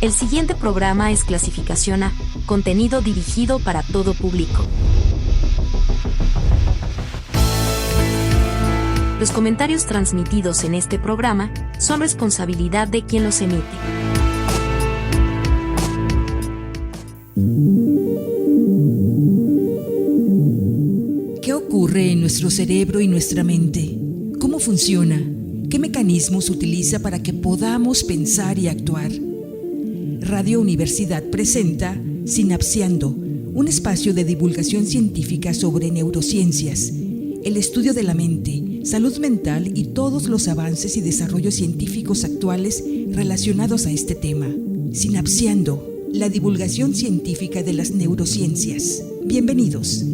El siguiente programa es clasificación A, contenido dirigido para todo público. Los comentarios transmitidos en este programa son responsabilidad de quien los emite. ¿Qué ocurre en nuestro cerebro y nuestra mente? ¿Cómo funciona? ¿Qué mecanismos utiliza para que podamos pensar y actuar? Radio Universidad presenta Sinapseando, un espacio de divulgación científica sobre neurociencias, el estudio de la mente, salud mental y todos los avances y desarrollos científicos actuales relacionados a este tema. Sinapseando, la divulgación científica de las neurociencias. Bienvenidos.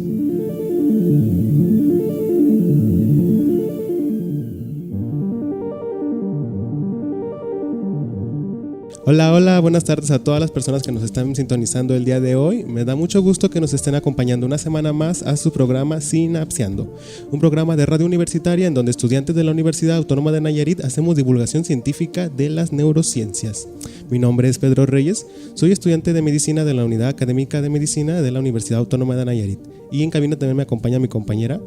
Hola, buenas tardes a todas las personas que nos están sintonizando el día de hoy. Me da mucho gusto que nos estén acompañando una semana más a su programa Sinapseando, un programa de radio universitaria en donde estudiantes de la Universidad Autónoma de Nayarit hacemos divulgación científica de las neurociencias. Mi nombre es Pedro Reyes, soy estudiante de medicina de la Unidad Académica de Medicina de la Universidad Autónoma de Nayarit. Y en cabina también me acompaña mi compañera.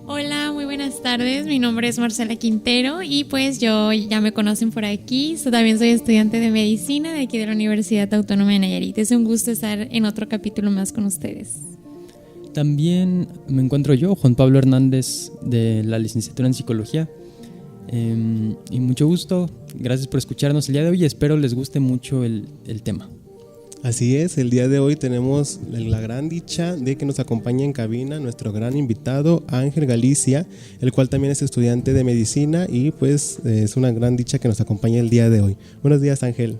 Hola, muy buenas tardes, mi nombre es Marcela Quintero y pues yo ya me conocen por aquí, también soy estudiante de medicina de aquí de la Universidad Autónoma de Nayarit. Es un gusto estar en otro capítulo más con ustedes. También me encuentro yo, Juan Pablo Hernández, de la licenciatura en Psicología. Y mucho gusto, gracias por escucharnos el día de hoy y espero les guste mucho el tema. Así es, el día de hoy tenemos la gran dicha de que nos acompañe en cabina nuestro gran invitado Ángel Galicia, el cual también es estudiante de medicina y pues es una gran dicha que nos acompañe el día de hoy. Buenos días, Ángel.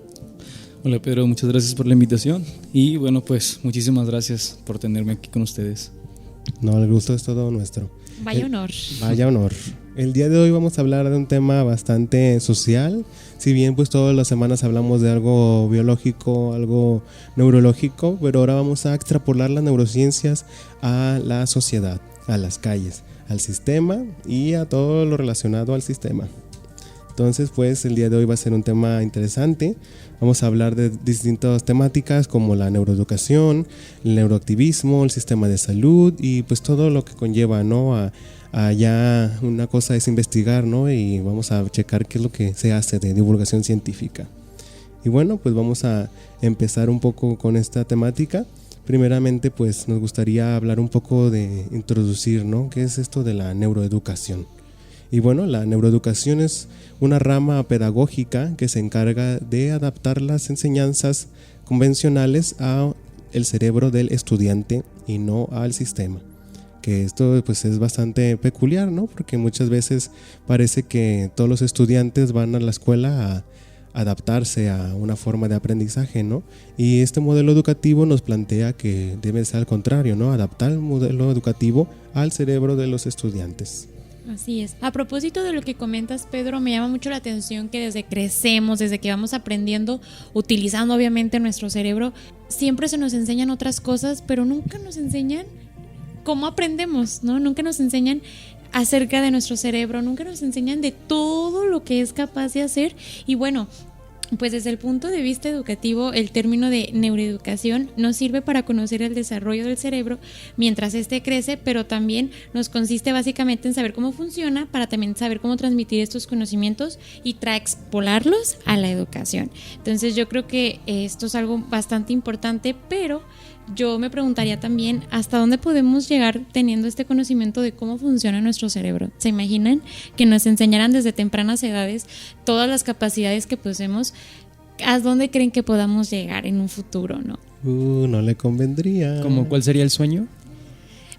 Hola Pedro, muchas gracias por la invitación y bueno, pues muchísimas gracias por tenerme aquí con ustedes. No, el gusto es todo nuestro. Vaya honor. Vaya honor. El día de hoy vamos a hablar de un tema bastante social. Si bien pues todas las semanas hablamos de algo biológico, algo neurológico, pero ahora vamos a extrapolar las neurociencias a la sociedad, a las calles, al sistema y a todo lo relacionado al sistema. Entonces pues el día de hoy va a ser un tema interesante. Vamos a hablar de distintas temáticas como la neuroeducación, el neuroactivismo, el sistema de salud y pues todo lo que conlleva, ¿no? Ya una cosa es investigar, ¿no? Y vamos a checar qué es lo que se hace de divulgación científica. Y bueno, pues vamos a empezar un poco con esta temática. Primeramente, pues nos gustaría hablar un poco de introducir, ¿no? ¿Qué es esto de la neuroeducación? Y bueno, la neuroeducación es una rama pedagógica que se encarga de adaptar las enseñanzas convencionales al cerebro del estudiante y no al sistema. Que esto pues es bastante peculiar, ¿no? Porque muchas veces parece que todos los estudiantes van a la escuela a adaptarse a una forma de aprendizaje, ¿no? Y este modelo educativo nos plantea que debe ser al contrario, ¿no? Adaptar el modelo educativo al cerebro de los estudiantes. Así es. A propósito de lo que comentas, Pedro, me llama mucho la atención que desde crecemos, desde que vamos aprendiendo, utilizando obviamente nuestro cerebro, siempre se nos enseñan otras cosas, pero nunca nos enseñan cómo aprendemos, ¿no? Nunca nos enseñan acerca de nuestro cerebro, nunca nos enseñan de todo lo que es capaz de hacer. Y bueno, pues desde el punto de vista educativo, el término de neuroeducación nos sirve para conocer el desarrollo del cerebro mientras éste crece, pero también nos consiste básicamente en saber cómo funciona para también saber cómo transmitir estos conocimientos y expolarlos a la educación. Entonces yo creo que esto es algo bastante importante, pero yo me preguntaría también hasta dónde podemos llegar teniendo este conocimiento de cómo funciona nuestro cerebro. ¿Se imaginan que nos enseñaran desde tempranas edades todas las capacidades que poseemos? ¿A dónde creen que podamos llegar en un futuro, no? No le convendría. ¿Cómo cuál sería el sueño?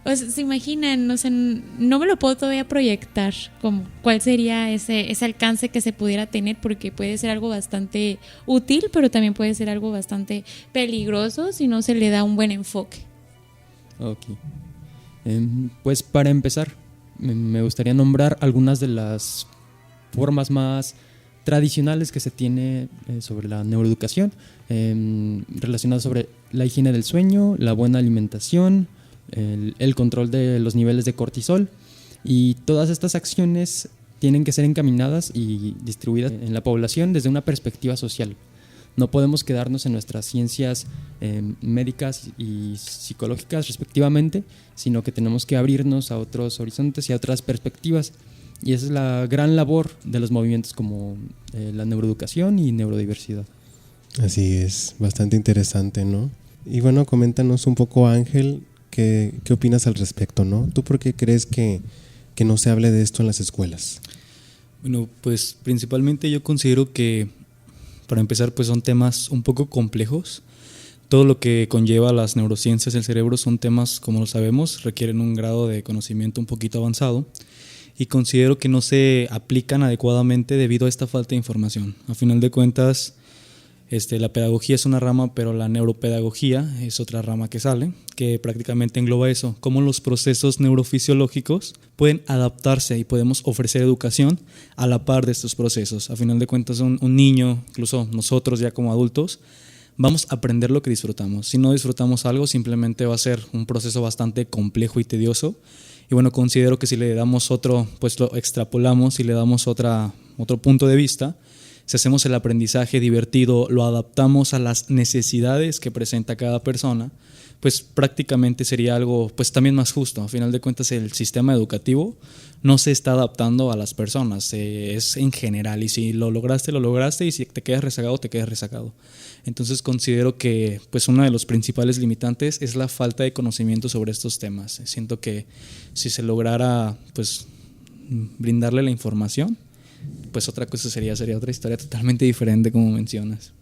Pues se imaginan, no sé, no me lo puedo todavía proyectar como cuál sería ese alcance que se pudiera tener, porque puede ser algo bastante útil, pero también puede ser algo bastante peligroso si no se le da un buen enfoque. Ok. Pues para empezar, me gustaría nombrar algunas de las formas más tradicionales que se tiene sobre la neuroeducación, relacionadas sobre la higiene del sueño, la buena alimentación, el control de los niveles de cortisol, y todas estas acciones tienen que ser encaminadas y distribuidas en la población desde una perspectiva social, No podemos quedarnos en nuestras ciencias médicas y psicológicas respectivamente, sino que tenemos que abrirnos a otros horizontes y a otras perspectivas. Y esa es la gran labor de los movimientos como la neuroeducación y neurodiversidad. Así es, bastante interesante, ¿no? Y bueno, coméntanos un poco, Ángel, ¿qué opinas al respecto, ¿no? ¿Tú por qué crees que no se hable de esto en las escuelas? Bueno, pues principalmente yo considero que, para empezar, pues son temas un poco complejos. Todo lo que conlleva las neurociencias del cerebro son temas, como lo sabemos, requieren un grado de conocimiento un poquito avanzado, y considero que no se aplican adecuadamente debido a esta falta de información. A final de cuentas, la pedagogía es una rama, pero la neuropedagogía es otra rama que sale, que prácticamente engloba eso, cómo los procesos neurofisiológicos pueden adaptarse y podemos ofrecer educación a la par de estos procesos. A final de cuentas, un niño, incluso nosotros ya como adultos, vamos a aprender lo que disfrutamos. Si no disfrutamos algo, simplemente va a ser un proceso bastante complejo y tedioso. Y bueno, considero que si le damos otro, pues lo extrapolamos y le damos otro punto de vista, si hacemos el aprendizaje divertido, lo adaptamos a las necesidades que presenta cada persona, pues prácticamente sería algo pues también más justo. A final de cuentas, el sistema educativo no se está adaptando a las personas, es en general, y si lo lograste, y si te quedas rezagado, te quedas rezagado. Entonces considero que pues uno de los principales limitantes es la falta de conocimiento sobre estos temas. Siento que si se lograra pues brindarle la información, pues otra cosa sería otra historia totalmente diferente, como mencionas.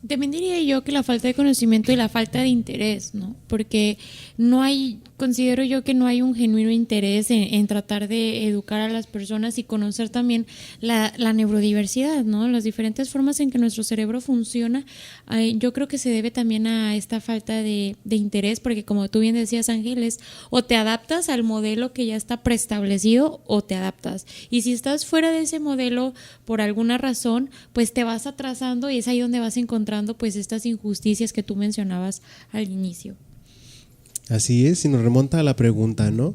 También diría yo que la falta de conocimiento y la falta de interés, ¿no? Porque considero yo que no hay un genuino interés en tratar de educar a las personas y conocer también la neurodiversidad, ¿no? Las diferentes formas en que nuestro cerebro funciona. Yo creo que se debe también a esta falta de interés, porque como tú bien decías, Ángeles, o te adaptas al modelo que ya está preestablecido o te adaptas. Y si estás fuera de ese modelo por alguna razón, pues te vas atrasando y es ahí donde vas encontrando pues estas injusticias que tú mencionabas al inicio. Así es, y nos remonta a la pregunta, ¿no?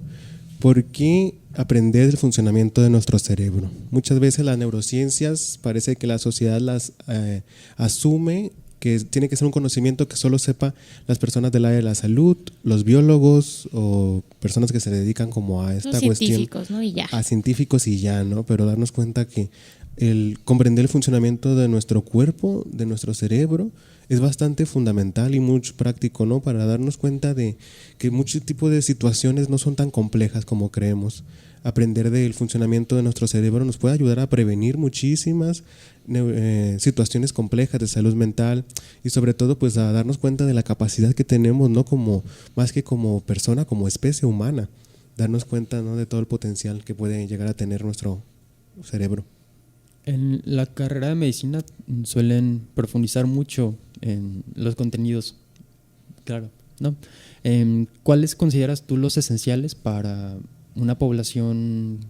¿Por qué aprender el funcionamiento de nuestro cerebro? Muchas veces las neurociencias parece que la sociedad las asume que tiene que ser un conocimiento que solo sepa las personas del área de la salud, los biólogos o personas que se dedican como a esta cuestión. Científicos, ¿no? Y ya. A científicos y ya, ¿no? Pero darnos cuenta que el comprender el funcionamiento de nuestro cuerpo, de nuestro cerebro, es bastante fundamental y muy práctico, ¿no? Para darnos cuenta de que muchos tipos de situaciones no son tan complejas como creemos. Aprender del funcionamiento de nuestro cerebro nos puede ayudar a prevenir muchísimas situaciones complejas de salud mental y sobre todo pues a darnos cuenta de la capacidad que tenemos, ¿no? Más que como persona, como especie humana, darnos cuenta, ¿no? De todo el potencial que puede llegar a tener nuestro cerebro. En la carrera de medicina suelen profundizar mucho en los contenidos, claro, ¿no? ¿Cuáles consideras tú los esenciales para una población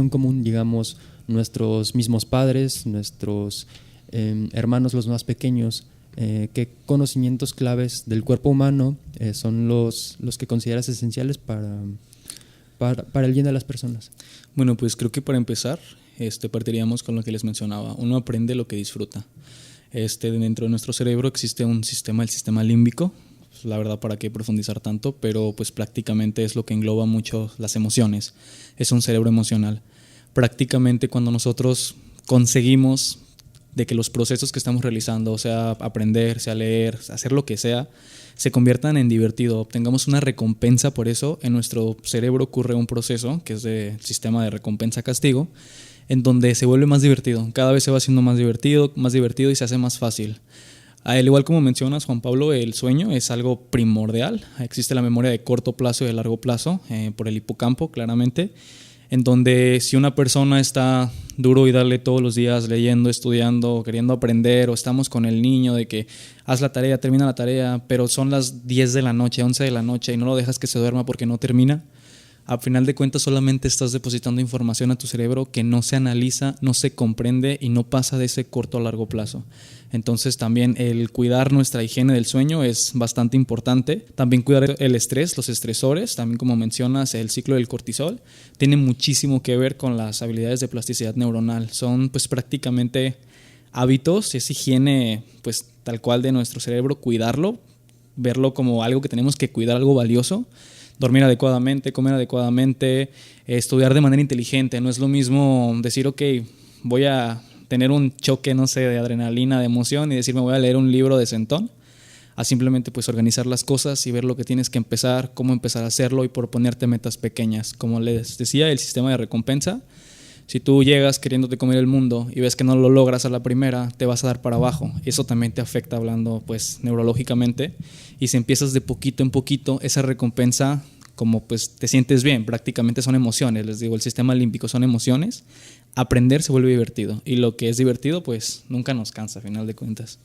común, digamos, nuestros mismos padres, nuestros hermanos los más pequeños? ¿Qué conocimientos claves del cuerpo humano son los que consideras esenciales para el bien de las personas? Bueno, pues creo que para empezar partiríamos con lo que les mencionaba. Uno aprende lo que disfruta. Dentro de nuestro cerebro existe el sistema límbico. La verdad, para qué profundizar tanto, pero pues prácticamente es lo que engloba mucho las emociones. Es un cerebro emocional. Prácticamente cuando nosotros conseguimos de que los procesos que estamos realizando, sea aprender, sea leer, hacer lo que sea, se conviertan en divertido, obtengamos una recompensa por eso, en nuestro cerebro ocurre un proceso que es el sistema de recompensa-castigo, en donde se vuelve más divertido, cada vez se va haciendo más divertido y se hace más fácil. Al igual como mencionas, Juan Pablo, el sueño es algo primordial. Existe la memoria de corto plazo y de largo plazo, por el hipocampo, claramente, en donde si una persona está duro y darle todos los días leyendo, estudiando, queriendo aprender, o estamos con el niño de que haz la tarea, termina la tarea, pero son las 10 de la noche, 11 de la noche y no lo dejas que se duerma porque no termina, al final de cuentas solamente estás depositando información a tu cerebro que no se analiza, no se comprende y no pasa de ese corto a largo plazo. Entonces también el cuidar nuestra higiene del sueño es bastante importante. También cuidar el estrés, los estresores, también como mencionas el ciclo del cortisol, tiene muchísimo que ver con las habilidades de plasticidad neuronal. Son pues prácticamente hábitos, es higiene pues tal cual de nuestro cerebro, cuidarlo, verlo como algo que tenemos que cuidar, algo valioso, dormir adecuadamente, comer adecuadamente, estudiar de manera inteligente. No es lo mismo decir, ok, voy a tener un choque, no sé, de adrenalina, de emoción y decir, me voy a leer un libro de Centón, a simplemente pues organizar las cosas y ver lo que tienes que empezar, cómo empezar a hacerlo y proponerte metas pequeñas. Como les decía, el sistema de recompensa, si tú llegas queriéndote comer el mundo y ves que no lo logras a la primera, te vas a dar para abajo. Eso también te afecta hablando pues neurológicamente, y si empiezas de poquito en poquito, esa recompensa, como pues te sientes bien, prácticamente son emociones. Les digo, el sistema límbico son emociones. Aprender se vuelve divertido, y lo que es divertido pues nunca nos cansa a final de cuentas.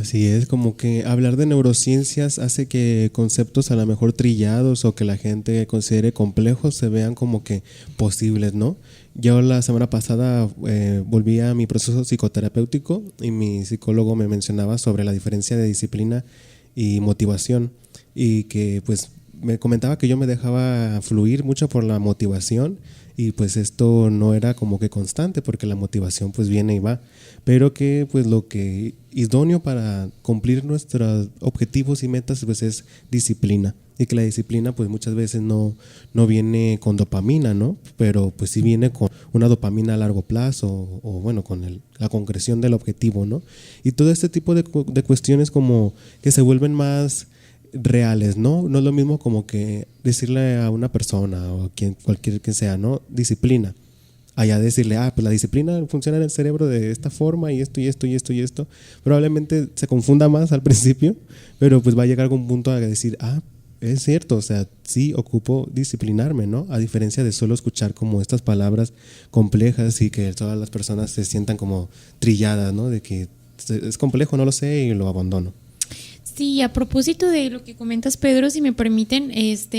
Así es, como que hablar de neurociencias hace que conceptos a lo mejor trillados o que la gente considere complejos se vean como que posibles, ¿no? Yo la semana pasada volví a mi proceso psicoterapéutico y mi psicólogo me mencionaba sobre la diferencia de disciplina y motivación, y que pues me comentaba que yo me dejaba fluir mucho por la motivación, y pues esto no era como que constante porque la motivación pues viene y va, pero que pues lo que idóneo para cumplir nuestros objetivos y metas pues es disciplina, y que la disciplina pues muchas veces no viene con dopamina, ¿no? Pero pues sí viene con una dopamina a largo plazo, o bueno, con la concreción del objetivo, ¿no? Y todo este tipo de cuestiones como que se vuelven más reales, ¿no? No es lo mismo como que decirle a una persona o cualquier que sea, ¿no? Disciplina. Allá decirle, pues la disciplina funciona en el cerebro de esta forma y esto y esto y esto y esto. Probablemente se confunda más al principio, pero pues va a llegar a algún punto a decir, es cierto, o sea, sí ocupo disciplinarme, ¿no? A diferencia de solo escuchar como estas palabras complejas y que todas las personas se sientan como trilladas, ¿no? De que es complejo, no lo sé y lo abandono. Sí, a propósito de lo que comentas, Pedro, si me permiten,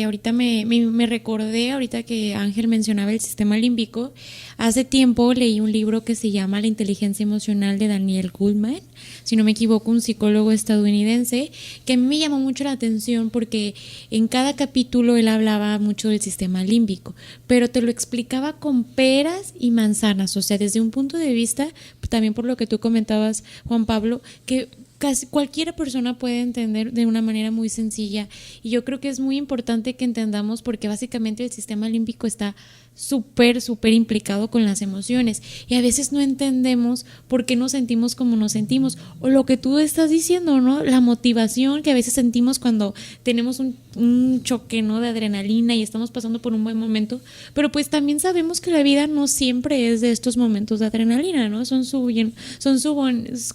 ahorita me recordé, ahorita que Ángel mencionaba el sistema límbico. Hace tiempo leí un libro que se llama La inteligencia emocional, de Daniel Goleman, si no me equivoco, un psicólogo estadounidense, que a mí me llamó mucho la atención porque en cada capítulo él hablaba mucho del sistema límbico, pero te lo explicaba con peras y manzanas, o sea, desde un punto de vista, también por lo que tú comentabas, Juan Pablo, que casi cualquier persona puede entender de una manera muy sencilla, y yo creo que es muy importante que entendamos, porque básicamente el sistema límbico está súper implicado con las emociones, y a veces no entendemos por qué nos sentimos como nos sentimos, o lo que tú estás diciendo, ¿no? La motivación que a veces sentimos cuando tenemos un choque, ¿no? De adrenalina y estamos pasando por un buen momento, pero pues también sabemos que la vida no siempre es de estos momentos de adrenalina, ¿no?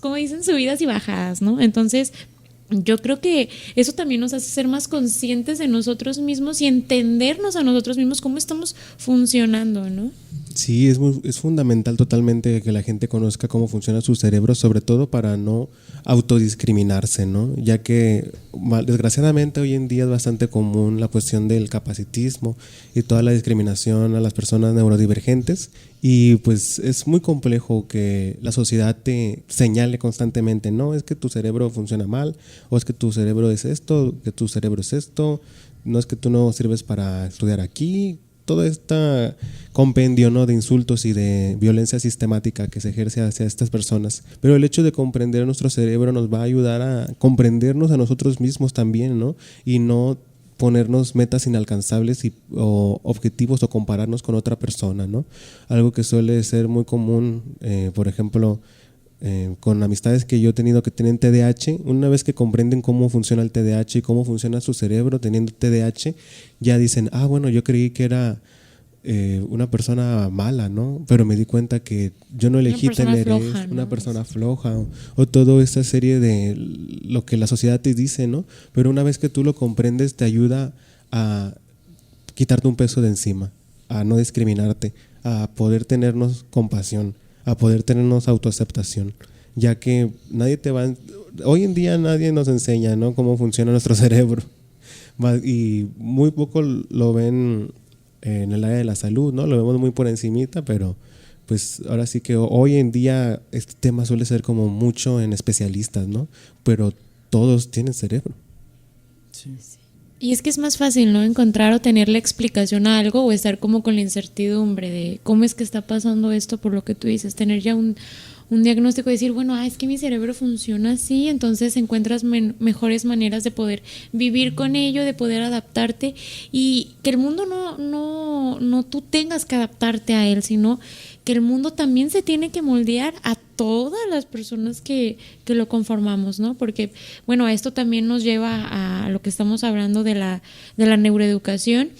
Como dicen, subidas y bajadas, ¿no? Entonces, yo creo que eso también nos hace ser más conscientes de nosotros mismos y entendernos a nosotros mismos cómo estamos funcionando, ¿no? Sí, es fundamental totalmente que la gente conozca cómo funciona su cerebro, sobre todo para no autodiscriminarse, ¿no? Ya que desgraciadamente hoy en día es bastante común la cuestión del capacitismo y toda la discriminación a las personas neurodivergentes, y pues es muy complejo que la sociedad te señale constantemente, no, es que tu cerebro funciona mal, o es que tu cerebro es esto, que tu cerebro es esto, no es que tú no sirves para estudiar aquí. Todo este compendio, ¿no?, de insultos y de violencia sistemática que se ejerce hacia estas personas. Pero el hecho de comprender nuestro cerebro nos va a ayudar a comprendernos a nosotros mismos también, ¿no? Y no ponernos metas inalcanzables o objetivos, o compararnos con otra persona, ¿no? Algo que suele ser muy común, por ejemplo, con amistades que yo he tenido que tienen TDAH. Una vez que comprenden cómo funciona el TDAH y cómo funciona su cerebro teniendo TDAH, ya dicen, bueno, yo creí que era una persona mala, ¿no? Pero me di cuenta que yo no elegí tener floja, ¿no? Una persona floja, o toda esta serie de lo que la sociedad te dice, ¿no? Pero una vez que tú lo comprendes, te ayuda a quitarte un peso de encima, a no discriminarte, a poder tenernos compasión, a poder tenernos autoaceptación, ya que hoy en día nadie nos enseña, ¿no?, cómo funciona nuestro cerebro, y muy poco lo ven en el área de la salud, ¿no? Lo vemos muy por encimita, pero pues ahora sí que hoy en día este tema suele ser como mucho en especialistas, ¿no? Pero todos tienen cerebro. Sí. Y es que es más fácil, ¿no? Encontrar o tener la explicación a algo o estar como con la incertidumbre de cómo es que está pasando esto por lo que tú dices, tener ya un diagnóstico y decir, bueno, es que mi cerebro funciona así, entonces encuentras mejores maneras de poder vivir con ello, de poder adaptarte y que el mundo no tú tengas que adaptarte a él, sino que el mundo también se tiene que moldear a todas las personas que lo conformamos, ¿no? Porque, bueno, esto también nos lleva a lo que estamos hablando de la neuroeducación.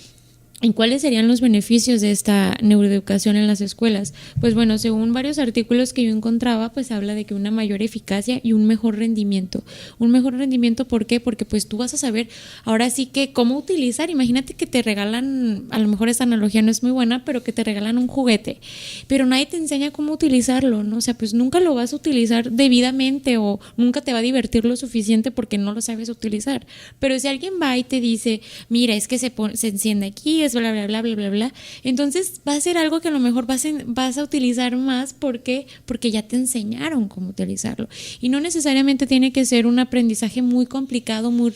¿Y cuáles serían los beneficios de esta neuroeducación en las escuelas? Pues bueno, según varios artículos que yo encontraba, pues habla de que una mayor eficacia y un mejor rendimiento. Un mejor rendimiento, ¿por qué? Porque pues tú vas a saber ahora sí que cómo utilizar. Imagínate que te regalan, a lo mejor esta analogía no es muy buena, pero que te regalan un juguete, pero nadie te enseña cómo utilizarlo, ¿no? O sea, pues nunca lo vas a utilizar debidamente o nunca te va a divertir lo suficiente porque no lo sabes utilizar. Pero si alguien va y te dice, mira, es que se enciende aquí, bla, bla, bla, bla, bla, bla. Entonces va a ser algo que a lo mejor vas a utilizar más porque ya te enseñaron cómo utilizarlo. Y no necesariamente tiene que ser un aprendizaje muy complicado, muy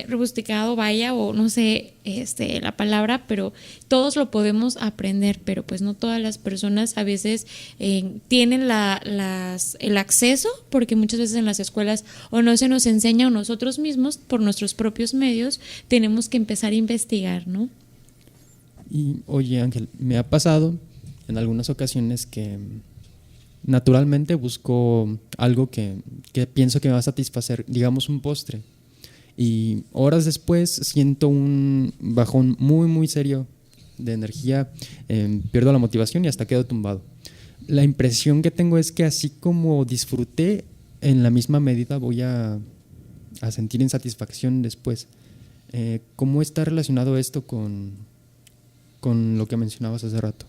rebuscado, vaya, o no sé la palabra, pero todos lo podemos aprender, pero pues no todas las personas a veces tienen el acceso, porque muchas veces en las escuelas o no se nos enseña o nosotros mismos por nuestros propios medios tenemos que empezar a investigar, ¿no? Y oye, Ángel, me ha pasado en algunas ocasiones que naturalmente busco algo que pienso que me va a satisfacer, digamos un postre, y horas después siento un bajón muy muy serio de energía, pierdo la motivación y hasta quedo tumbado. La impresión que tengo es que así como disfruté, en la misma medida voy a sentir insatisfacción después. ¿Cómo está relacionado esto con lo que mencionabas hace rato?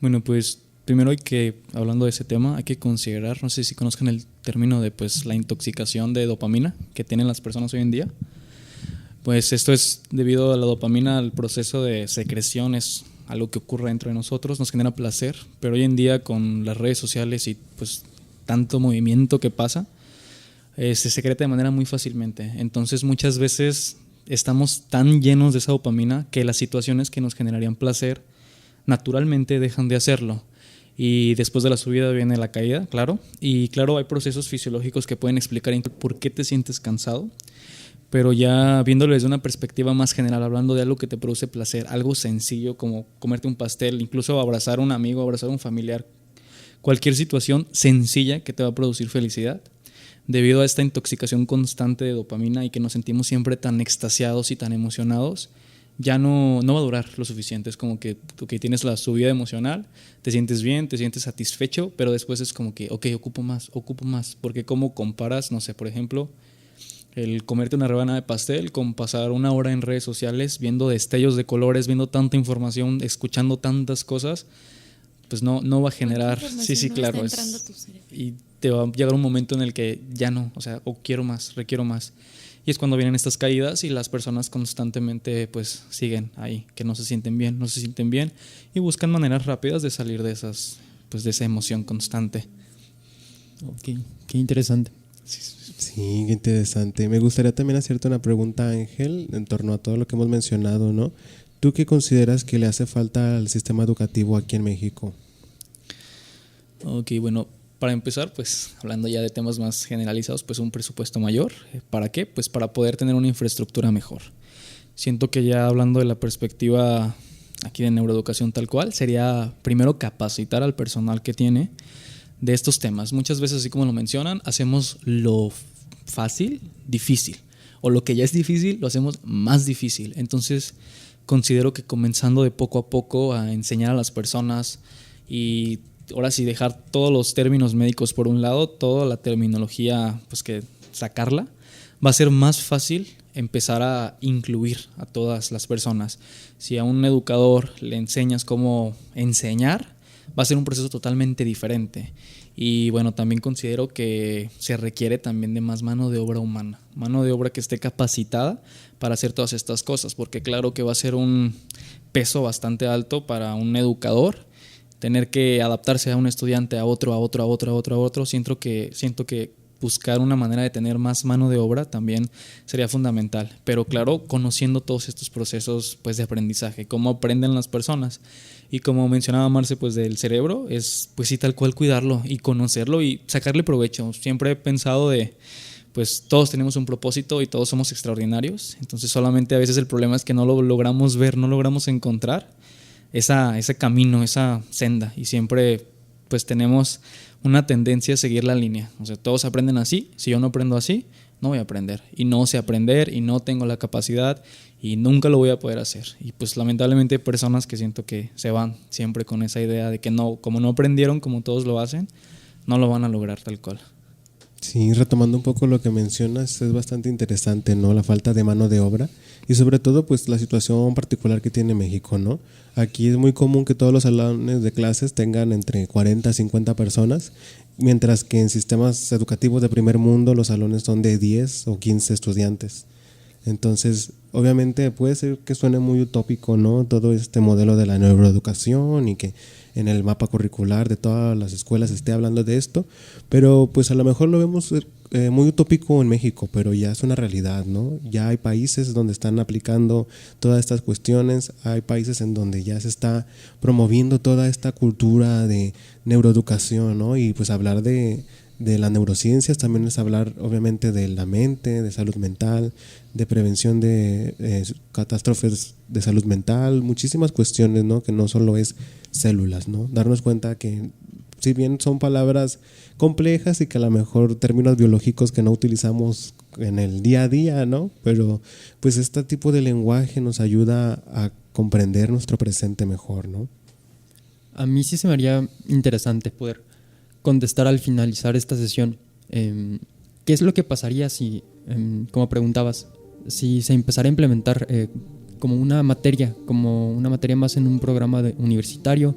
Bueno, pues primero hablando de ese tema, hay que considerar, no sé si conozcan el término de pues la intoxicación de dopamina que tienen las personas hoy en día. Pues esto es debido a la dopamina, al proceso de secreción, es algo que ocurre dentro de nosotros, nos genera placer, pero hoy en día con las redes sociales y pues tanto movimiento que pasa, se secreta de manera muy fácilmente. Entonces muchas veces estamos tan llenos de esa dopamina que las situaciones que nos generarían placer naturalmente dejan de hacerlo. Y después de la subida viene la caída, claro. Y claro, hay procesos fisiológicos que pueden explicar por qué te sientes cansado. Pero ya viéndolo desde una perspectiva más general, hablando de algo que te produce placer, algo sencillo como comerte un pastel, incluso abrazar a un amigo, abrazar a un familiar, cualquier situación sencilla que te va a producir felicidad, debido a esta intoxicación constante de dopamina y que nos sentimos siempre tan extasiados y tan emocionados, ya no va a durar lo suficiente. Es como que tienes la subida emocional, te sientes bien, te sientes satisfecho, pero después es como que, ocupo más, porque como comparas, no sé, por ejemplo, el comerte una rebanada de pastel con pasar una hora en redes sociales viendo destellos de colores, viendo tanta información, escuchando tantas cosas, pues no va a generar, sí, claro, y te va a llegar un momento en el que ya no, o sea, quiero más, requiero más. Y es cuando vienen estas caídas y las personas constantemente pues siguen ahí, que no se sienten bien y buscan maneras rápidas de salir de de esa emoción constante. Ok, qué interesante. Sí, qué interesante. Me gustaría también hacerte una pregunta, Ángel, en torno a todo lo que hemos mencionado, ¿no? ¿Tú qué consideras que le hace falta al sistema educativo aquí en México? Ok, bueno, para empezar, pues hablando ya de temas más generalizados, pues un presupuesto mayor. ¿Para qué? Pues para poder tener una infraestructura mejor. Siento que ya hablando de la perspectiva aquí de neuroeducación tal cual, sería primero capacitar al personal que tiene de estos temas. Muchas veces, así como lo mencionan, hacemos lo fácil, difícil, o lo que ya es difícil, lo hacemos más difícil. Entonces, considero que comenzando de poco a poco a enseñar a las personas y ahora sí dejar todos los términos médicos por un lado, toda la terminología, pues que sacarla, va a ser más fácil empezar a incluir a todas las personas. Si a un educador le enseñas cómo enseñar, va a ser un proceso totalmente diferente. Y bueno, también considero que se requiere también de más mano de obra humana, mano de obra que esté capacitada para hacer todas estas cosas, porque claro que va a ser un peso bastante alto para un educador tener que adaptarse a un estudiante, a otro. Siento que buscar una manera de tener más mano de obra también sería fundamental. Pero claro, conociendo todos estos procesos pues, de aprendizaje, cómo aprenden las personas. Y como mencionaba Marce, pues del cerebro, es pues sí tal cual cuidarlo y conocerlo y sacarle provecho. Siempre he pensado pues todos tenemos un propósito y todos somos extraordinarios. Entonces solamente a veces el problema es que no lo logramos ver, no logramos encontrar ese camino, esa senda. Y siempre pues tenemos una tendencia a seguir la línea. O sea, todos aprenden así. Si yo no aprendo así, no voy a aprender. Y no sé aprender y no tengo la capacidad y nunca lo voy a poder hacer. Y pues lamentablemente hay personas que siento que se van siempre con esa idea de que no, como no aprendieron como todos lo hacen, no lo van a lograr tal cual. Sí, retomando un poco lo que mencionas, es bastante interesante, ¿no? La falta de mano de obra y sobre todo pues la situación particular que tiene México, ¿no? Aquí es muy común que todos los salones de clases tengan entre 40 a 50 personas, mientras que en sistemas educativos de primer mundo los salones son de 10 o 15 estudiantes. Entonces, obviamente puede ser que suene muy utópico, ¿no? Todo este modelo de la neuroeducación y que en el mapa curricular de todas las escuelas esté hablando de esto, pero pues a lo mejor lo vemos muy utópico en México, pero ya es una realidad, ¿no? Ya hay países donde están aplicando todas estas cuestiones, hay países en donde ya se está promoviendo toda esta cultura de neuroeducación, ¿no? Y pues hablar de las neurociencias también es hablar obviamente de la mente, de salud mental, de prevención de catástrofes de salud mental, muchísimas cuestiones, ¿no? Que no solo es células, ¿no? Darnos cuenta que si bien son palabras complejas y que a lo mejor términos biológicos que no utilizamos en el día a día, ¿no? Pero pues este tipo de lenguaje nos ayuda a comprender nuestro presente mejor, ¿no? A mí sí se me haría interesante poder contestar al finalizar esta sesión. ¿Qué es lo que pasaría si, como preguntabas, si se empezara a implementar como una materia más en un programa universitario?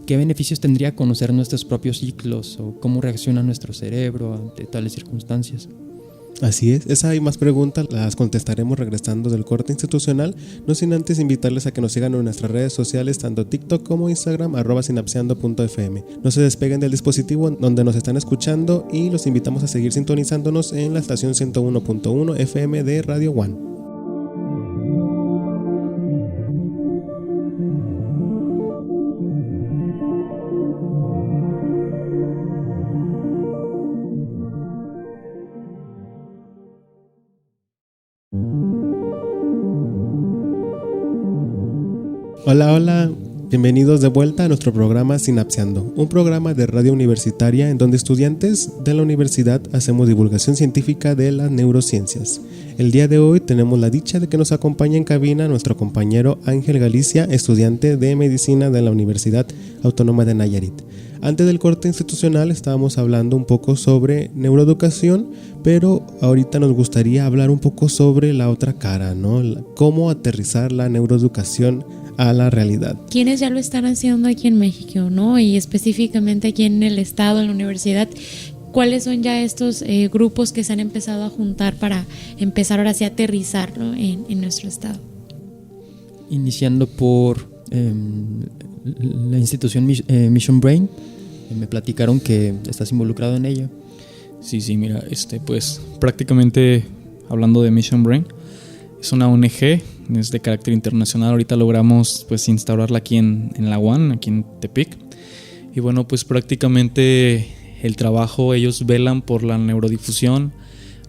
¿Qué beneficios tendría conocer nuestros propios ciclos o cómo reacciona nuestro cerebro ante tales circunstancias? Así es, esa y más preguntas las contestaremos regresando del corte institucional, no sin antes invitarles a que nos sigan en nuestras redes sociales, tanto TikTok como Instagram, @sinapseando.fm. No se despeguen del dispositivo donde nos están escuchando y los invitamos a seguir sintonizándonos en la estación 101.1 FM de Radio One. Hola, hola, bienvenidos de vuelta a nuestro programa Sinapseando, un programa de radio universitaria en donde estudiantes de la universidad hacemos divulgación científica de las neurociencias. El día de hoy tenemos la dicha de que nos acompañe en cabina nuestro compañero Ángel Galicia, estudiante de medicina de la Universidad Autónoma de Nayarit. Antes del corte institucional estábamos hablando un poco sobre neuroeducación, pero ahorita nos gustaría hablar un poco sobre la otra cara, ¿no? Cómo aterrizar la neuroeducación a la realidad. Quienes ya lo están haciendo aquí en México, ¿no? Y específicamente aquí en el estado, en la universidad, ¿cuáles son ya estos grupos que se han empezado a juntar para empezar ahora sí a aterrizar, ¿no? en nuestro estado? Iniciando por la institución Mission Brain, me platicaron que estás involucrado en ella. Sí, mira, pues prácticamente hablando de Mission Brain, es una ONG, es de carácter internacional. Ahorita logramos pues instaurarla aquí en la UAN, aquí en Tepic. Y bueno, pues prácticamente el trabajo, ellos velan por la neurodifusión,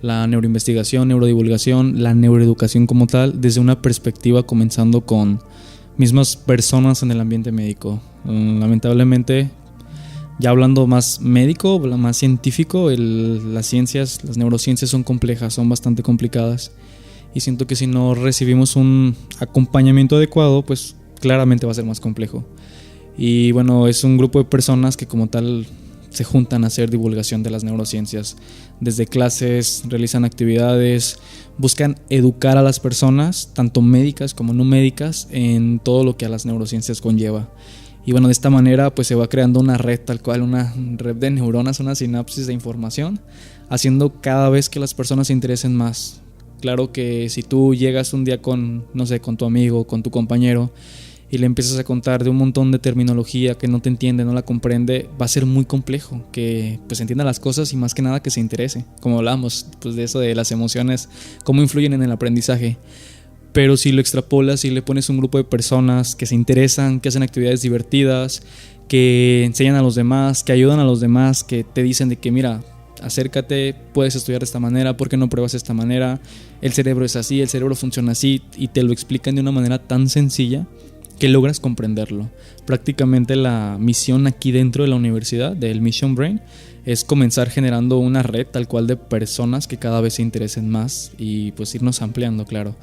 la neuroinvestigación, neurodivulgación, la neuroeducación como tal, desde una perspectiva comenzando con mismas personas en el ambiente médico. Lamentablemente, ya hablando más médico, más científico, las ciencias, las neurociencias son complejas, son bastante complicadas. Y siento que si no recibimos un acompañamiento adecuado, pues claramente va a ser más complejo. Y bueno, es un grupo de personas que como tal se juntan a hacer divulgación de las neurociencias. Desde clases, realizan actividades, buscan educar a las personas, tanto médicas como no médicas, en todo lo que a las neurociencias conlleva. Y bueno, de esta manera pues se va creando una red tal cual, una red de neuronas, una sinapsis de información, haciendo cada vez que las personas se interesen más. Claro que si tú llegas un día con tu amigo, con tu compañero, y le empiezas a contar de un montón de terminología que no te entiende, no la comprende, va a ser muy complejo que pues entienda las cosas y más que nada que se interese. Como hablamos pues de eso de las emociones, cómo influyen en el aprendizaje. Pero si lo extrapolas, si le pones un grupo de personas que se interesan, que hacen actividades divertidas, que enseñan a los demás, que ayudan a los demás, que te dicen de que mira, acércate, puedes estudiar de esta manera, ¿por qué no pruebas de esta manera? El cerebro es así, el cerebro funciona así, y te lo explican de una manera tan sencilla que logras comprenderlo. Prácticamente la misión aquí dentro de la universidad, del Mission Brain, es comenzar generando una red tal cual de personas que cada vez se interesen más y pues irnos ampliando, claro,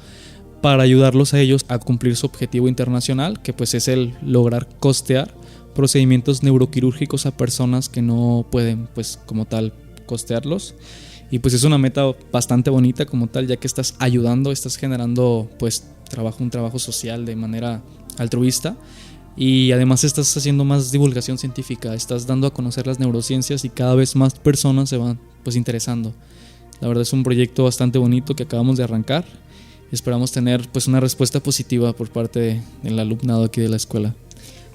para ayudarlos a ellos a cumplir su objetivo internacional, que pues es el lograr costear procedimientos neuroquirúrgicos a personas que no pueden pues como tal costearlos. Y pues es una meta bastante bonita como tal, ya que estás ayudando, estás generando pues un trabajo social de manera altruista, y además estás haciendo más divulgación científica, estás dando a conocer las neurociencias y cada vez más personas se van pues interesando. La verdad es un proyecto bastante bonito que acabamos de arrancar. Esperamos tener pues una respuesta positiva por parte del alumnado aquí de la escuela.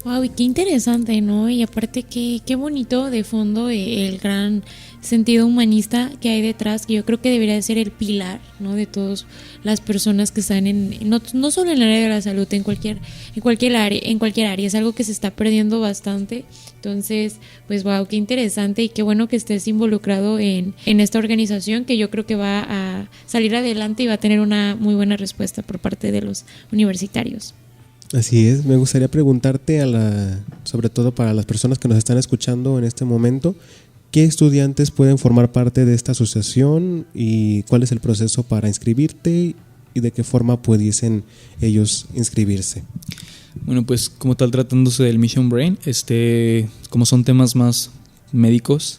Wow, y qué interesante, ¿no? Y aparte qué bonito de fondo el gran sentido humanista que hay detrás, que yo creo que debería de ser el pilar, ¿no? De todas las personas que están no solo en el área de la salud, en cualquier área, es algo que se está perdiendo bastante. Entonces, pues wow, qué interesante y qué bueno que estés involucrado en esta organización, que yo creo que va a salir adelante y va a tener una muy buena respuesta por parte de los universitarios. Así es, me gustaría preguntarte sobre todo para las personas que nos están escuchando en este momento, ¿qué estudiantes pueden formar parte de esta asociación y cuál es el proceso para inscribirte y de qué forma pudiesen ellos inscribirse? Bueno, pues como tal, tratándose del Mission Brain, como son temas más médicos,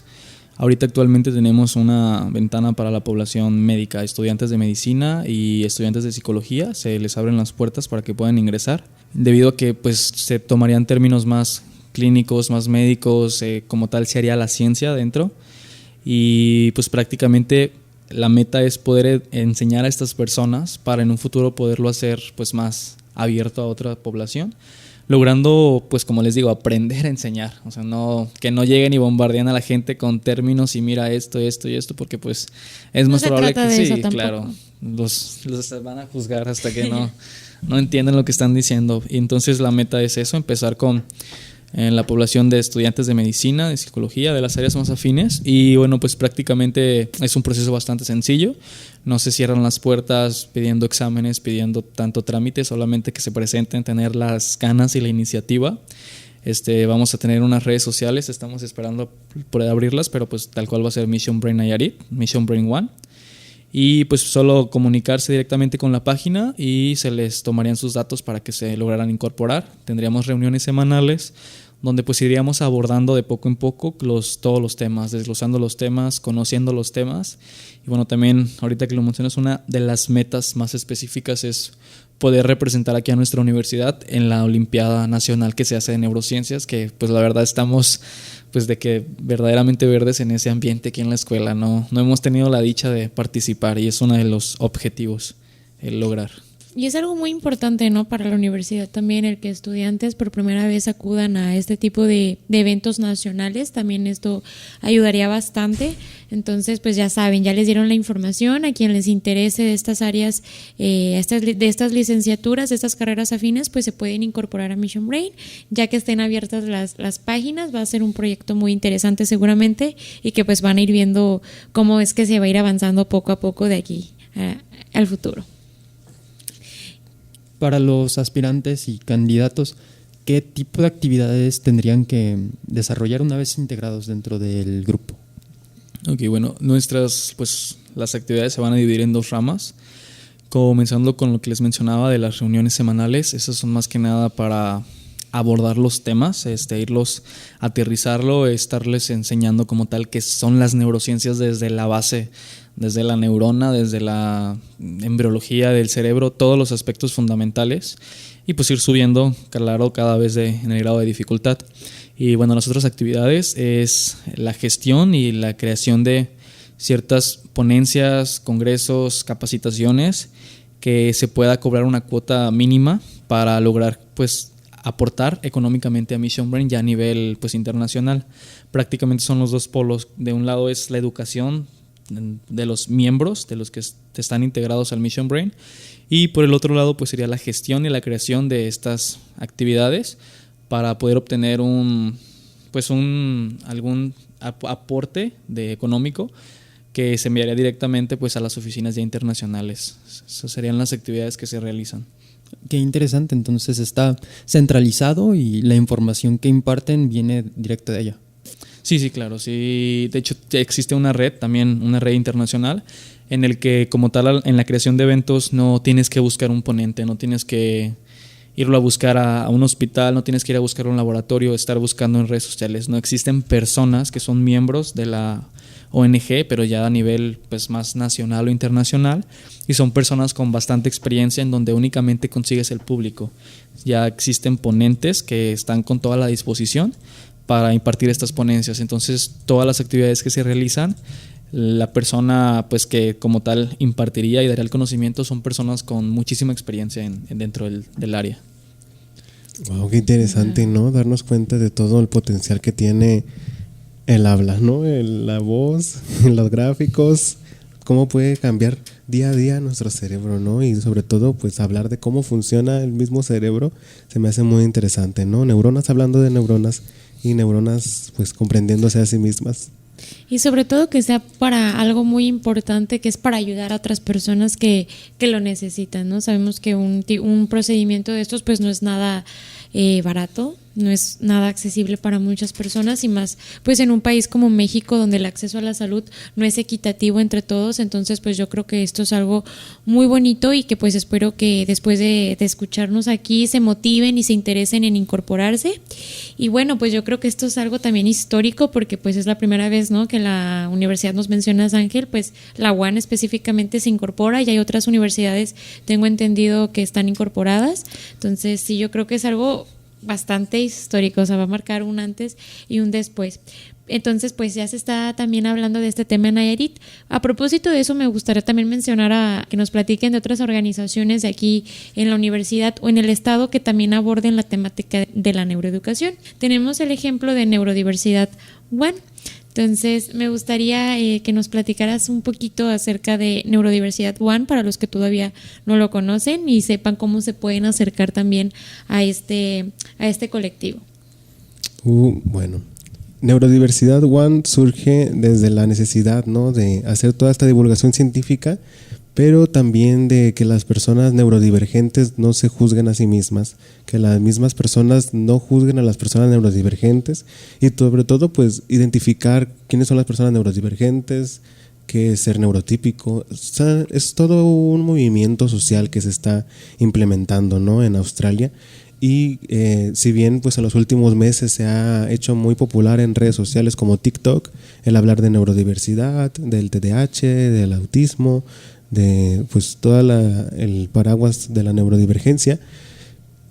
ahorita actualmente tenemos una ventana para la población médica, estudiantes de medicina y estudiantes de psicología, se les abren las puertas para que puedan ingresar, debido a que pues se tomarían términos más clínicos, más médicos, como tal se haría la ciencia dentro, y pues prácticamente la meta es poder enseñar a estas personas para en un futuro poderlo hacer pues más abierto a otra población, logrando, pues como les digo, aprender a enseñar. O sea, que no lleguen y bombardean a la gente con términos y mira esto y esto, porque pues es más probable que sí, claro, los van a juzgar hasta que no entienden lo que están diciendo. Y entonces la meta es eso, empezar con la población de estudiantes de medicina, de psicología, de las áreas más afines, y bueno, pues prácticamente es un proceso bastante sencillo. No se cierran las puertas pidiendo exámenes, pidiendo tanto trámite, solamente que se presenten, tener las ganas y la iniciativa. Vamos a tener unas redes sociales, estamos esperando poder abrirlas, pero pues tal cual va a ser Mission Brain Nayarit, Mission Brain One. Y pues solo comunicarse directamente con la página y se les tomarían sus datos para que se lograran incorporar. Tendríamos reuniones semanales donde pues iríamos abordando de poco en poco todos los temas, desglosando los temas, conociendo los temas. Y bueno, también ahorita que lo mencionas, una de las metas más específicas es poder representar aquí a nuestra universidad en la Olimpiada Nacional que se hace de Neurociencias, que pues la verdad estamos pues de que verdaderamente verdes en ese ambiente aquí en la escuela. No hemos tenido la dicha de participar y es uno de los objetivos el lograr. Y es algo muy importante, ¿no? Para la universidad también, el que estudiantes por primera vez acudan a este tipo de eventos nacionales. También esto ayudaría bastante. Entonces, pues ya saben, ya les dieron la información. A quien les interese de estas áreas, de estas licenciaturas, de estas carreras afines, pues se pueden incorporar a Mission Brain. Ya que estén abiertas las páginas, va a ser un proyecto muy interesante seguramente, y que pues van a ir viendo cómo es que se va a ir avanzando poco a poco de aquí al futuro. Para los aspirantes y candidatos, ¿qué tipo de actividades tendrían que desarrollar una vez integrados dentro del grupo? Ok, bueno, las actividades se van a dividir en 2 ramas, comenzando con lo que les mencionaba de las reuniones semanales. Esas son más que nada para abordar los temas, irlos aterrizarlo, estarles enseñando como tal qué son las neurociencias desde la base, desde la neurona, desde la embriología del cerebro, todos los aspectos fundamentales, y pues ir subiendo, claro, cada vez en el grado de dificultad. Y bueno, las otras actividades es la gestión y la creación de ciertas ponencias, congresos, capacitaciones, que se pueda cobrar una cuota mínima para lograr pues aportar económicamente a Mission Brain ya a nivel pues internacional. Prácticamente son los dos polos. De un lado es la educación de los miembros, de los que están integrados al Mission Brain, y por el otro lado pues sería la gestión y la creación de estas actividades para poder obtener algún aporte económico que se enviaría directamente pues a las oficinas ya internacionales. Esas serían las actividades que se realizan. Qué interesante, entonces está centralizado y la información que imparten viene directa de allá. Sí, claro, sí. De hecho, existe una red, también una red internacional, en el que como tal en la creación de eventos no tienes que buscar un ponente, no tienes que irlo a buscar a un hospital, no tienes que ir a buscar un laboratorio, estar buscando en redes sociales. No existen personas que son miembros de la ONG, pero ya a nivel pues más nacional o internacional, y son personas con bastante experiencia en donde únicamente consigues el público. Ya existen ponentes que están con toda la disposición para impartir estas ponencias. Entonces todas las actividades que se realizan, la persona pues que como tal impartiría y daría el conocimiento son personas con muchísima experiencia dentro del área. Wow, qué interesante, ¿no? Darnos cuenta de todo el potencial que tiene el habla, ¿no? La voz, los gráficos, cómo puede cambiar día a día nuestro cerebro, ¿no? Y sobre todo, pues hablar de cómo funciona el mismo cerebro se me hace muy interesante, ¿no? Neuronas hablando de neuronas y neuronas pues comprendiéndose a sí mismas. Y sobre todo que sea para algo muy importante, que es para ayudar a otras personas que lo necesitan, ¿no? Sabemos que un procedimiento de estos pues no es nada barato, no es nada accesible para muchas personas, y más pues en un país como México, donde el acceso a la salud no es equitativo entre todos. Entonces pues yo creo que esto es algo muy bonito, y que pues espero que después de escucharnos aquí se motiven y se interesen en incorporarse. Y bueno, pues yo creo que esto es algo también histórico, porque pues es la primera vez, ¿no?, que la universidad, nos mencionas, Ángel, pues la UAN específicamente se incorpora, y hay otras universidades, tengo entendido, que están incorporadas. Entonces sí, yo creo que es algo bastante histórico, o sea, va a marcar un antes y un después. Entonces, pues ya se está también hablando de este tema en Nayarit. A propósito de eso, me gustaría también mencionar que nos platiquen de otras organizaciones de aquí en la universidad o en el estado que también aborden la temática de la neuroeducación. Tenemos el ejemplo de Neurodiversidad UAN. Entonces, me gustaría que nos platicaras un poquito acerca de Neurodiversidad UAN para los que todavía no lo conocen y sepan cómo se pueden acercar también a este colectivo. Bueno, Neurodiversidad UAN surge desde la necesidad, ¿no?, de hacer toda esta divulgación científica, pero también de que las personas neurodivergentes no se juzguen a sí mismas, que las mismas personas no juzguen a las personas neurodivergentes, y sobre todo pues identificar quiénes son las personas neurodivergentes, qué es ser neurotípico. O sea, es todo un movimiento social que se está implementando, ¿no?, en Australia. Y si bien pues en los últimos meses se ha hecho muy popular en redes sociales como TikTok el hablar de neurodiversidad, del TDAH, del autismo, de pues toda el paraguas de la neurodivergencia,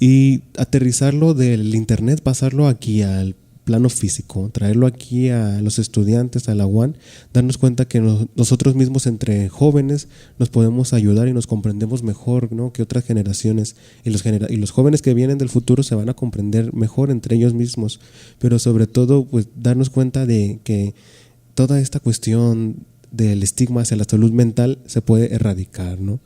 y aterrizarlo del internet, pasarlo aquí al plano físico, traerlo aquí a los estudiantes, a la UAN, darnos cuenta que nosotros mismos entre jóvenes nos podemos ayudar y nos comprendemos mejor, ¿no?, que otras generaciones, y los jóvenes que vienen del futuro se van a comprender mejor entre ellos mismos, pero sobre todo pues darnos cuenta de que toda esta cuestión del estigma hacia la salud mental se puede erradicar, ¿no?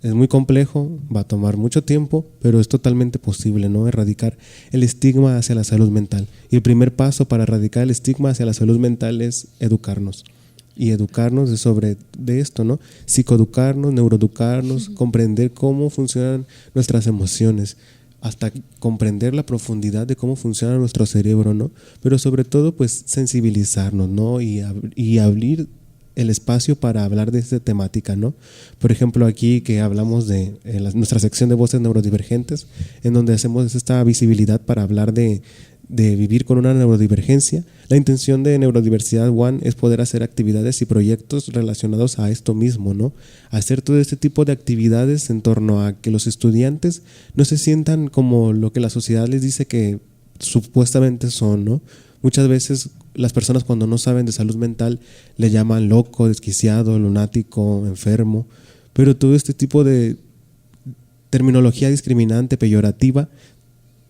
Es muy complejo, va a tomar mucho tiempo, pero es totalmente posible, ¿no?, erradicar el estigma hacia la salud mental. Y el primer paso para erradicar el estigma hacia la salud mental es educarnos. Y educarnos de esto, ¿no? Psicoeducarnos, neuroeducarnos, comprender cómo funcionan nuestras emociones, hasta comprender la profundidad de cómo funciona nuestro cerebro, ¿no? Pero sobre todo, pues, sensibilizarnos, ¿no? Y abrir el espacio para hablar de esta temática, ¿no? Por ejemplo, aquí que hablamos de nuestra sección de voces neurodivergentes, en donde hacemos esta visibilidad para hablar de vivir con una neurodivergencia. La intención de Neurodiversidad UAN es poder hacer actividades y proyectos relacionados a esto mismo, ¿no? Hacer todo este tipo de actividades en torno a que los estudiantes no se sientan como lo que la sociedad les dice que supuestamente son, ¿no? Muchas veces las personas, cuando no saben de salud mental, le llaman loco, desquiciado, lunático, enfermo, pero todo este tipo de terminología discriminante, peyorativa,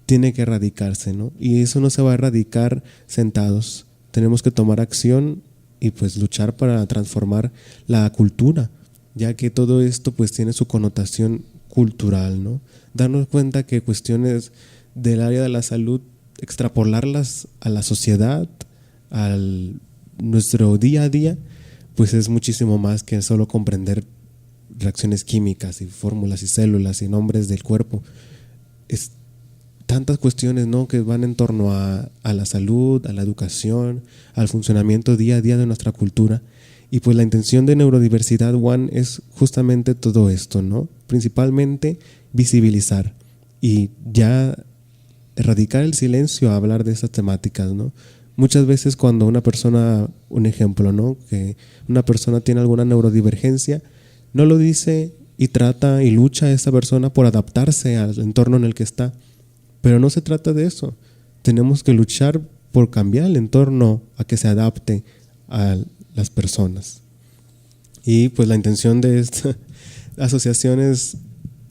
tiene que erradicarse, ¿no? Y eso no se va a erradicar sentados. Tenemos que tomar acción y pues luchar para transformar la cultura, ya que todo esto pues tiene su connotación cultural, ¿no? Darnos cuenta que cuestiones del área de la salud, extrapolarlas a la sociedad, a nuestro día a día, pues es muchísimo más que solo comprender reacciones químicas y fórmulas y células y nombres del cuerpo. Es tantas cuestiones, ¿no?, que van en torno a la salud, a la educación, al funcionamiento día a día de nuestra cultura. Y pues la intención de Neurodiversidad One es justamente todo esto, ¿no? Principalmente visibilizar y ya erradicar el silencio a hablar de estas temáticas, ¿no? Muchas veces cuando una persona, un ejemplo, ¿no?, que una persona tiene alguna neurodivergencia, no lo dice y trata y lucha a esa persona por adaptarse al entorno en el que está. Pero no se trata de eso. Tenemos que luchar por cambiar el entorno a que se adapte a las personas. Y pues la intención de esta asociación es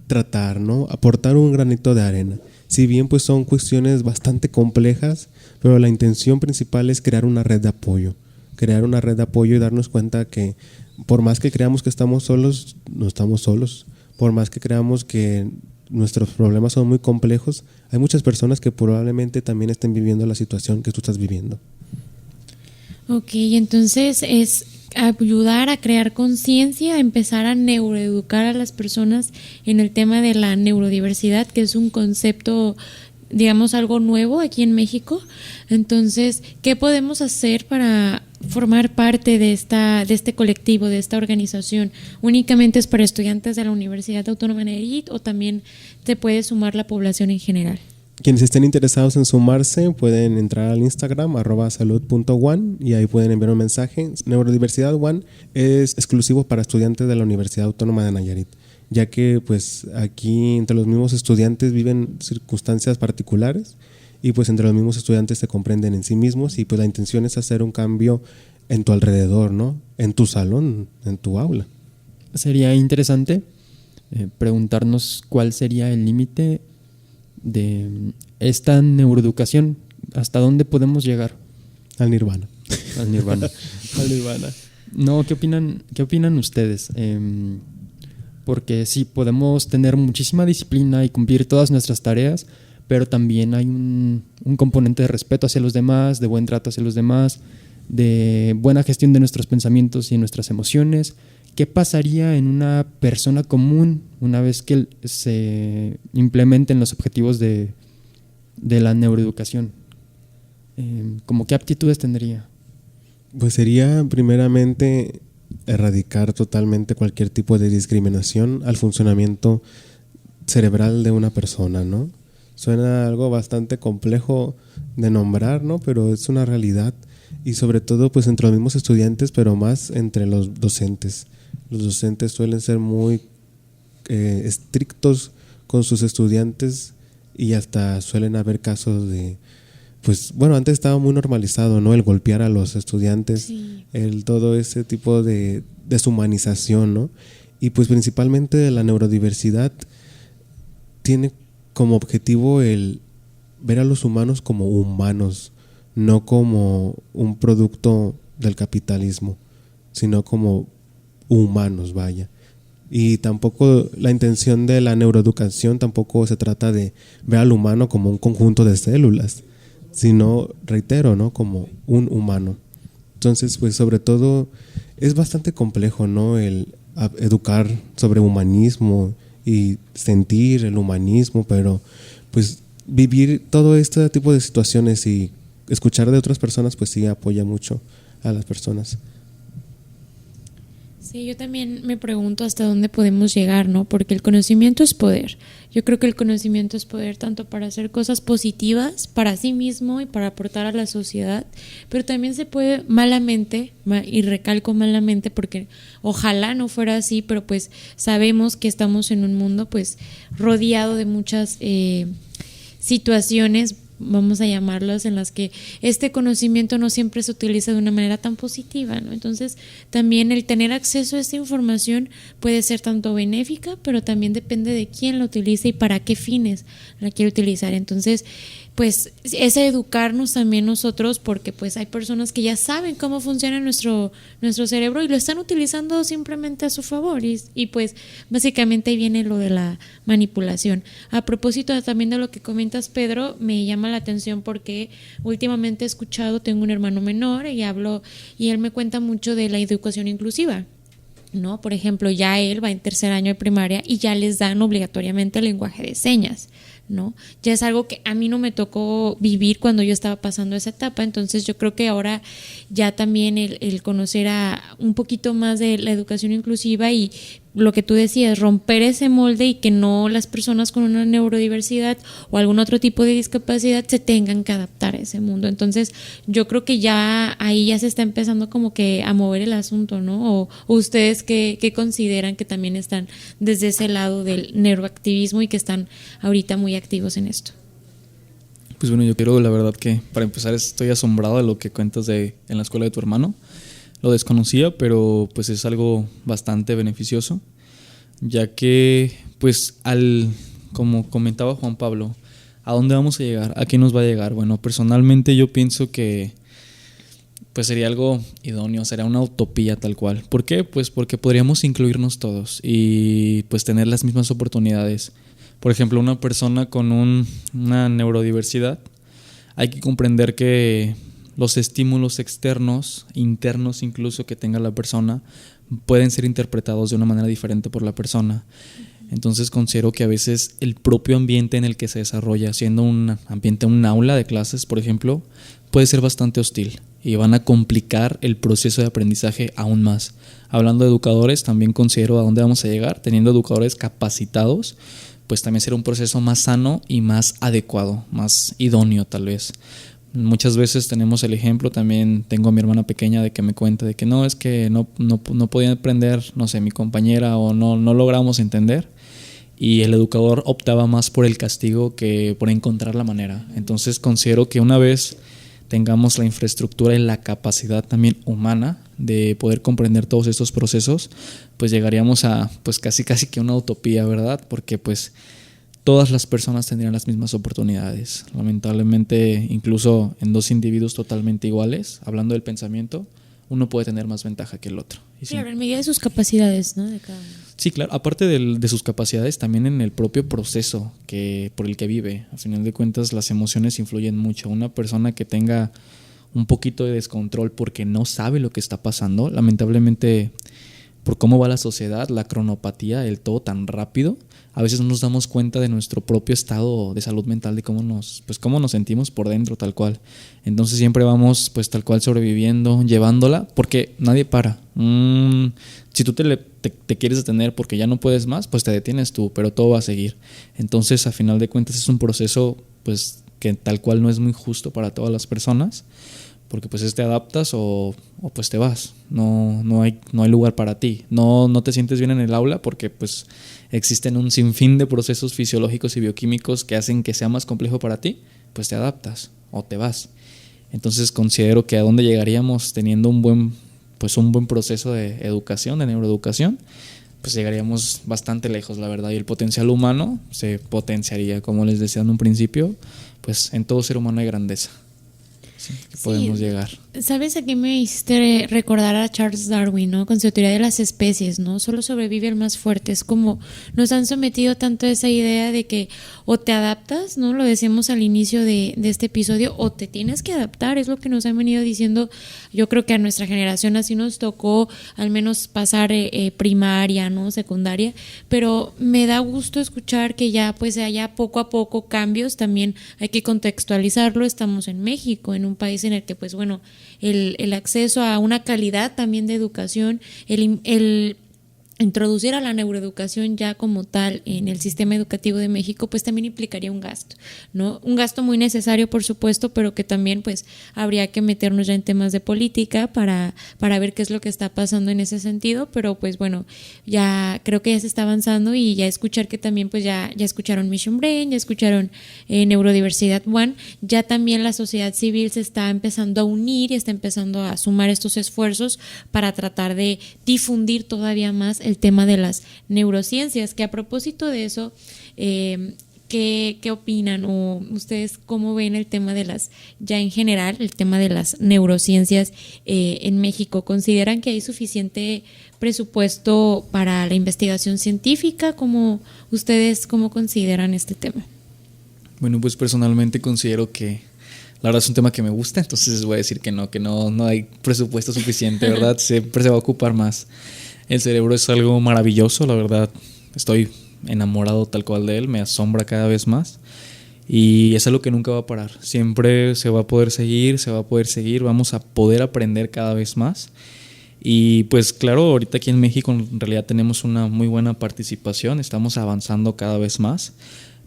tratar, ¿no?, aportar un granito de arena. Si bien pues son cuestiones bastante complejas, pero la intención principal es crear una red de apoyo. Crear una red de apoyo y darnos cuenta que por más que creamos que estamos solos, no estamos solos. Por más que creamos que nuestros problemas son muy complejos, hay muchas personas que probablemente también estén viviendo la situación que tú estás viviendo. Ok, entonces es ayudar a crear conciencia, a empezar a neuroeducar a las personas en el tema de la neurodiversidad, que es un concepto, digamos, algo nuevo aquí en México. Entonces, ¿qué podemos hacer para formar parte de este colectivo, de esta organización? ¿Únicamente es para estudiantes de la Universidad Autónoma de Nayarit o también te puede sumar la población en general? Quienes estén interesados en sumarse pueden entrar al Instagram @salud.one y ahí pueden enviar un mensaje. Neurodiversidad One es exclusivo para estudiantes de la Universidad Autónoma de Nayarit, ya que pues aquí entre los mismos estudiantes viven circunstancias particulares y pues entre los mismos estudiantes se comprenden en sí mismos y pues la intención es hacer un cambio en tu alrededor, ¿no?, en tu salón, en tu aula. Sería interesante preguntarnos cuál sería el límite de esta neuroeducación, hasta dónde podemos llegar. Al nirvana. Al nirvana. Al nirvana. No, ¿qué opinan ustedes? Porque sí, podemos tener muchísima disciplina y cumplir todas nuestras tareas, pero también hay un componente de respeto hacia los demás, de buen trato hacia los demás, de buena gestión de nuestros pensamientos y nuestras emociones. ¿Qué pasaría en una persona común una vez que se implementen los objetivos de la neuroeducación? ¿Cómo qué aptitudes tendría? Pues sería primeramente erradicar totalmente cualquier tipo de discriminación al funcionamiento cerebral de una persona, ¿no? Suena algo bastante complejo de nombrar, ¿no?, pero es una realidad, y sobre todo pues entre los mismos estudiantes, pero más entre los docentes. Los docentes suelen ser muy estrictos con sus estudiantes y hasta suelen haber casos de, pues bueno, antes estaba muy normalizado, ¿no?, el golpear a los estudiantes, sí, todo ese tipo de deshumanización, ¿no? Y pues principalmente la neurodiversidad tiene como objetivo el ver a los humanos como humanos, no como un producto del capitalismo, sino como humanos, vaya. Y tampoco la intención de la neuroeducación tampoco se trata de ver al humano como un conjunto de células, sino, reitero, ¿no?, como un humano. Entonces, pues sobre todo es bastante complejo, ¿no?, el educar sobre humanismo y sentir el humanismo, pero pues vivir todo este tipo de situaciones y escuchar de otras personas pues sí apoya mucho a las personas. Sí, yo también me pregunto hasta dónde podemos llegar, ¿no? Porque el conocimiento es poder. Yo creo que el conocimiento es poder tanto para hacer cosas positivas para sí mismo y para aportar a la sociedad, pero también se puede malamente, y recalco malamente porque ojalá no fuera así, pero pues sabemos que estamos en un mundo pues rodeado de muchas situaciones vamos a llamarlas, en las que este conocimiento no siempre se utiliza de una manera tan positiva, ¿no? Entonces, también el tener acceso a esta información puede ser tanto benéfica, pero también depende de quién la utiliza y para qué fines la quiere utilizar. Entonces, pues es educarnos también nosotros, porque pues hay personas que ya saben cómo funciona nuestro cerebro y lo están utilizando simplemente a su favor, y pues básicamente ahí viene lo de la manipulación. A propósito también de lo que comentas, Pedro, me llama la atención porque últimamente he escuchado, tengo un hermano menor y él me cuenta mucho de la educación inclusiva, ¿no? Por ejemplo, ya él va en tercer año de primaria y ya les dan obligatoriamente el lenguaje de señas, ¿no? Ya es algo que a mí no me tocó vivir cuando yo estaba pasando esa etapa. Entonces yo creo que ahora ya también el conocer un poquito más de la educación inclusiva y lo que tú decías, romper ese molde y que no las personas con una neurodiversidad o algún otro tipo de discapacidad se tengan que adaptar a ese mundo. Entonces yo creo que ya ahí ya se está empezando como que a mover el asunto, ¿no? O ustedes qué consideran que también están desde ese lado del neuroactivismo y que están ahorita muy activos en esto. Pues bueno, yo quiero, la verdad que para empezar estoy asombrado de lo que cuentas en la escuela de tu hermano. Lo desconocía, pero pues es algo bastante beneficioso, ya que pues como comentaba Juan Pablo, ¿a dónde vamos a llegar? ¿A qué nos va a llegar? Bueno, personalmente yo pienso que pues sería algo idóneo, sería una utopía tal cual. ¿Por qué? Pues porque podríamos incluirnos todos y pues tener las mismas oportunidades. Por ejemplo, una persona con una neurodiversidad, hay que comprender que los estímulos externos, internos incluso, que tenga la persona, pueden ser interpretados de una manera diferente por la persona. Entonces considero que a veces el propio ambiente en el que se desarrolla, siendo un ambiente, un aula de clases, por ejemplo, puede ser bastante hostil y van a complicar el proceso de aprendizaje aún más. Hablando de educadores, también considero a dónde vamos a llegar, teniendo educadores capacitados, pues también será un proceso más sano y más adecuado, más idóneo tal vez. Muchas veces tenemos el ejemplo, también tengo a mi hermana pequeña de que me cuenta de que no, es que no podía aprender, no sé, mi compañera, o no logramos entender, y el educador optaba más por el castigo que por encontrar la manera. Entonces considero que una vez tengamos la infraestructura y la capacidad también humana de poder comprender todos estos procesos, pues llegaríamos a pues casi que una utopía, ¿verdad? Porque pues todas las personas tendrían las mismas oportunidades. Lamentablemente, incluso en dos individuos totalmente iguales, hablando del pensamiento, uno puede tener más ventaja que el otro. Claro, en medida de sus capacidades, ¿no? De cada uno. Sí, claro. Aparte de sus capacidades, también en el propio proceso por el que vive. Al final de cuentas, las emociones influyen mucho. Una persona que tenga un poquito de descontrol porque no sabe lo que está pasando, lamentablemente, por cómo va la sociedad, la cronopatía, el todo tan rápido, a veces no nos damos cuenta de nuestro propio estado de salud mental, de cómo nos sentimos por dentro, tal cual. Entonces siempre vamos pues tal cual sobreviviendo, llevándola, porque nadie para. Si tú te quieres detener porque ya no puedes más, pues te detienes tú, pero todo va a seguir. Entonces, a final de cuentas, es un proceso pues que tal cual no es muy justo para todas las personas, porque pues te adaptas o pues te vas. No hay lugar para ti. No te sientes bien en el aula porque pues existen un sinfín de procesos fisiológicos y bioquímicos que hacen que sea más complejo para ti, pues te adaptas o te vas. Entonces considero que a dónde llegaríamos teniendo un buen proceso de educación, de neuroeducación, pues llegaríamos bastante lejos, la verdad, y el potencial humano se potenciaría, como les decía en un principio, pues en todo ser humano hay grandeza. Sí, que podemos llegar. ¿Sabes a qué me hiciste recordar a Charles Darwin, ¿no? Con su teoría de las especies, ¿no? Solo sobrevive el más fuerte. Es como nos han sometido tanto a esa idea de que o te adaptas, ¿no? Lo decíamos al inicio de este episodio, o te tienes que adaptar. Es lo que nos han venido diciendo. Yo creo que a nuestra generación así nos tocó al menos pasar primaria, ¿no? Secundaria. Pero me da gusto escuchar que ya pues haya poco a poco cambios. También hay que contextualizarlo. Estamos en México, en un país en el que pues bueno, el acceso a una calidad también de educación, el introducir a la neuroeducación ya como tal en el sistema educativo de México, pues también implicaría un gasto, ¿no? Un gasto muy necesario, por supuesto, pero que también pues habría que meternos ya en temas de política para ver qué es lo que está pasando en ese sentido, pero pues bueno, ya creo que ya se está avanzando y ya escuchar que también pues ya escucharon Mission Brain, ya escucharon Neurodiversidad One, ya también la sociedad civil se está empezando a unir y está empezando a sumar estos esfuerzos para tratar de difundir todavía más el tema de las neurociencias, que a propósito de eso, ¿qué opinan o ustedes cómo ven el tema de ya en general, el tema de las neurociencias en México? ¿Consideran que hay suficiente presupuesto para la investigación científica? ¿Ustedes cómo consideran este tema? Bueno, pues personalmente considero que la verdad es un tema que me gusta, entonces les voy a decir que no hay presupuesto suficiente, ¿verdad? Siempre se va a ocupar más. El cerebro es algo maravilloso, la verdad, estoy enamorado tal cual de él, me asombra cada vez más y es algo que nunca va a parar. Siempre se va a poder seguir, vamos a poder aprender cada vez más. Y pues claro, ahorita aquí en México en realidad tenemos una muy buena participación, estamos avanzando cada vez más,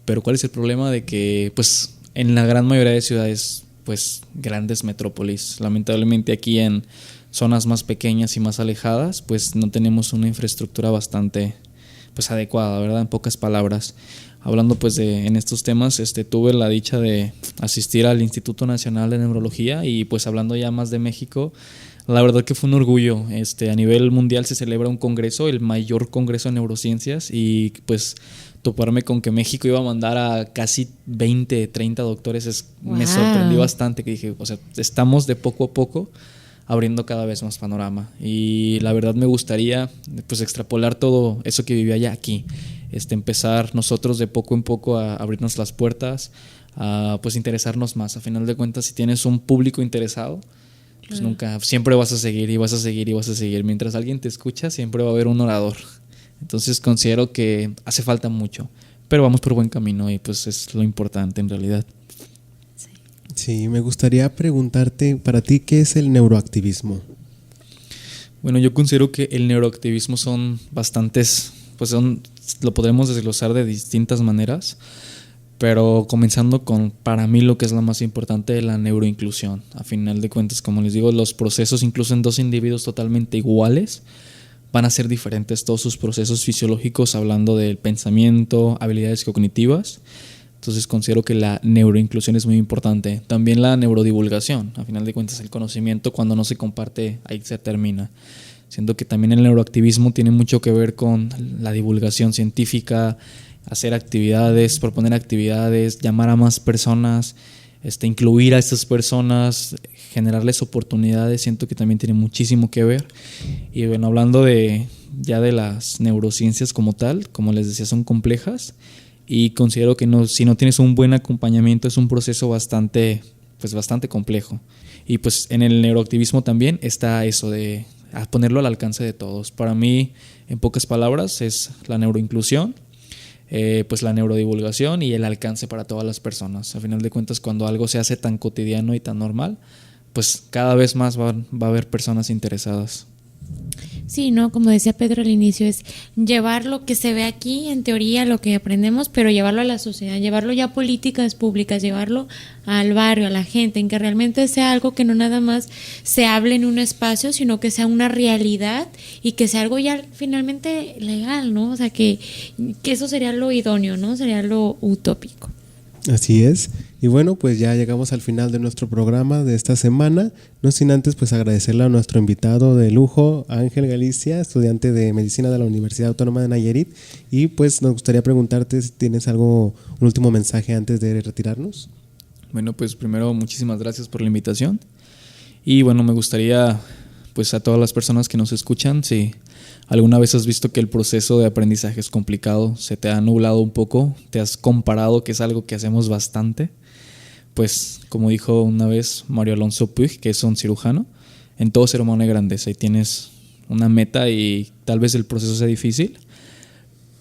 pero ¿cuál es el problema? De que pues en la gran mayoría de ciudades, pues grandes metrópolis, lamentablemente aquí en zonas más pequeñas y más alejadas, pues no tenemos una infraestructura bastante pues adecuada, ¿verdad? En pocas palabras. Hablando pues en estos temas, tuve la dicha de asistir al Instituto Nacional de Neurología y pues hablando ya más de México, la verdad que fue un orgullo. A nivel mundial se celebra un congreso, el mayor congreso de neurociencias, y pues toparme con que México iba a mandar a casi 20, 30 doctores me sorprendió bastante, que dije, o sea, estamos de poco a poco abriendo cada vez más panorama y la verdad me gustaría pues extrapolar todo eso que vivía ya aquí, empezar nosotros de poco en poco a abrirnos las puertas, a pues interesarnos más. A final de cuentas, si tienes un público interesado, pues nunca, siempre vas a seguir y vas a seguir y vas a seguir. Mientras alguien te escucha, siempre va a haber un orador. Entonces considero que hace falta mucho, pero vamos por buen camino y pues es lo importante en realidad. Sí, me gustaría preguntarte, para ti, ¿qué es el neuroactivismo? Bueno, yo considero que el neuroactivismo son bastantes, lo podemos desglosar de distintas maneras, pero comenzando con, para mí, lo que es la más importante, la neuroinclusión. A final de cuentas, como les digo, los procesos, incluso en dos individuos totalmente iguales, van a ser diferentes todos sus procesos fisiológicos, hablando del pensamiento, habilidades cognitivas. Entonces considero que la neuroinclusión es muy importante. También la neurodivulgación. A final de cuentas, el conocimiento, cuando no se comparte, ahí se termina. Siento que también el neuroactivismo tiene mucho que ver con la divulgación científica, hacer actividades, proponer actividades, llamar a más personas, incluir a estas personas, generarles oportunidades. Siento que también tiene muchísimo que ver. Y bueno, hablando ya de las neurociencias como tal, como les decía, son complejas. Y considero que si no tienes un buen acompañamiento es un proceso bastante complejo. Y pues en el neuroactivismo también está eso de ponerlo al alcance de todos. Para mí, en pocas palabras, es la neuroinclusión, pues la neurodivulgación y el alcance para todas las personas. A final de cuentas, cuando algo se hace tan cotidiano y tan normal, pues cada vez más va a haber personas interesadas. Sí, ¿no? Como decía Pedro al inicio, es llevar lo que se ve aquí, en teoría, lo que aprendemos, pero llevarlo a la sociedad, llevarlo ya a políticas públicas, llevarlo al barrio, a la gente, en que realmente sea algo que no nada más se hable en un espacio, sino que sea una realidad y que sea algo ya finalmente legal, ¿no? O sea, que eso sería lo idóneo, ¿no? Sería lo utópico. Así es. Y bueno, pues ya llegamos al final de nuestro programa de esta semana. No sin antes pues agradecerle a nuestro invitado de lujo, Ángel Galicia, estudiante de Medicina de la Universidad Autónoma de Nayarit. Y pues nos gustaría preguntarte si tienes un último mensaje antes de retirarnos. Bueno, pues primero muchísimas gracias por la invitación. Y bueno, me gustaría pues a todas las personas que nos escuchan, si alguna vez has visto que el proceso de aprendizaje es complicado, se te ha nublado un poco, te has comparado, que es algo que hacemos bastante, pues como dijo una vez Mario Alonso Puig, que es un cirujano, en todo ser humano hay grandeza y tienes una meta y tal vez el proceso sea difícil,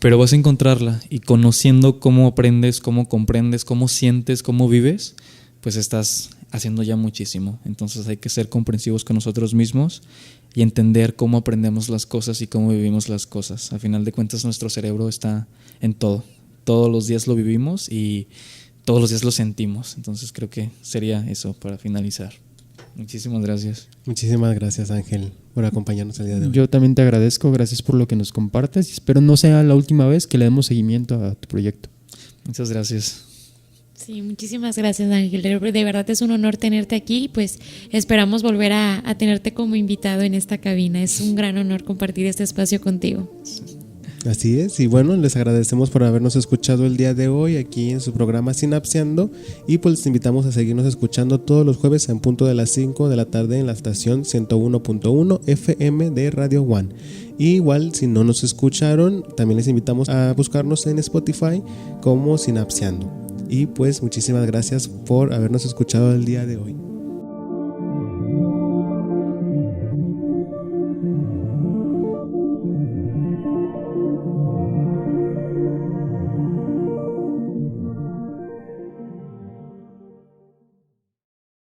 pero vas a encontrarla y conociendo cómo aprendes, cómo comprendes, cómo sientes, cómo vives, pues estás haciendo ya muchísimo. Entonces hay que ser comprensivos con nosotros mismos y entender cómo aprendemos las cosas y cómo vivimos las cosas. A final de cuentas, nuestro cerebro está en todo. Todos los días lo vivimos y todos los días lo sentimos. Entonces creo que sería eso para finalizar. Muchísimas gracias. Muchísimas gracias, Ángel, por acompañarnos el día de hoy. Yo también te agradezco, gracias por lo que nos compartes y espero no sea la última vez que le demos seguimiento a tu proyecto. Muchas gracias. Sí, muchísimas gracias, Ángel. De verdad es un honor tenerte aquí y pues esperamos volver a tenerte como invitado en esta cabina. Es un gran honor compartir este espacio contigo. Así es, y bueno, les agradecemos por habernos escuchado el día de hoy aquí en su programa Sinapseando y pues les invitamos a seguirnos escuchando todos los jueves en punto de las 5 de la tarde en la estación 101.1 FM de Radio One. Y igual, si no nos escucharon, también les invitamos a buscarnos en Spotify como Sinapseando. Y pues muchísimas gracias por habernos escuchado el día de hoy.